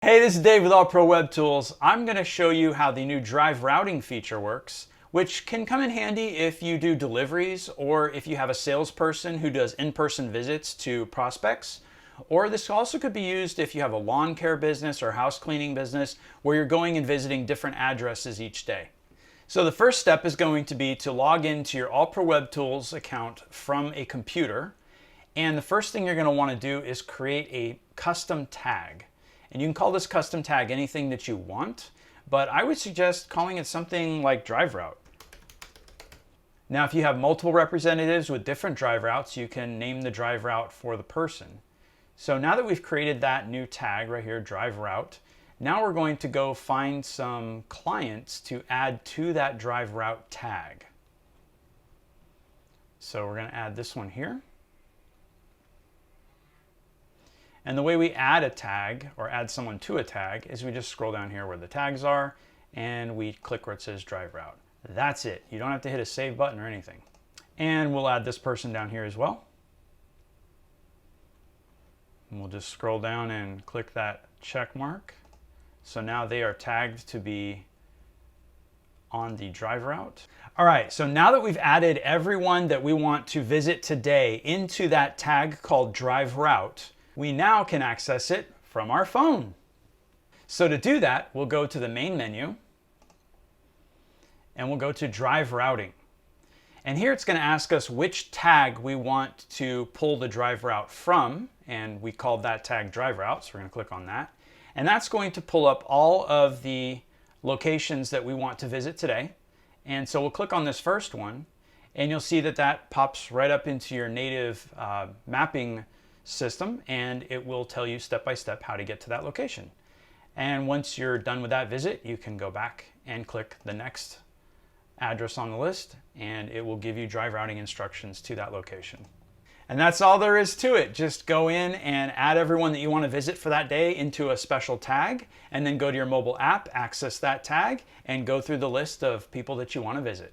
Hey, this is Dave with AllProWebTools. I'm going to show you how the new drive routing feature works, which can come in handy if you do deliveries or if you have a salesperson who does in-person visits to prospects. Or this also could be used if you have a lawn care business or house cleaning business where you're going and visiting different addresses each day. So the first step is going to be to log into your AllProWebTools account from a computer. And the first thing you're going to want to do is create a custom tag. And you can call this custom tag anything that you want, but I would suggest calling it something like drive route. Now, if you have multiple representatives with different drive routes, you can name the drive route for the person. So now that we've created that new tag right here, drive route, now we're going to go find some clients to add to that drive route tag. So we're going to add this one here. And the way we add a tag or add someone to a tag is we just scroll down here where the tags are and we click where it says drive route. That's it. You don't have to hit a save button or anything. And we'll add this person down here as well. And we'll just scroll down and click that check mark. So now they are tagged to be on the drive route. All right, so now that we've added everyone that we want to visit today into that tag called drive route, we now can access it from our phone. So to do that, we'll go to the main menu and we'll go to drive routing. And here it's going to ask us which tag we want to pull the drive route from, and we called that tag drive route, so we're going to click on that. And that's going to pull up all of the locations that we want to visit today. And so we'll click on this first one and you'll see that that pops right up into your native mapping system, and it will tell you step by step how to get to that location. And once you're done with that visit, you can go back and click the next address on the list and it will give you drive routing instructions to that location. And that's all there is to it. Just go in and add everyone that you want to visit for that day into a special tag, and then go to your mobile app, access that tag, and go through the list of people that you want to visit.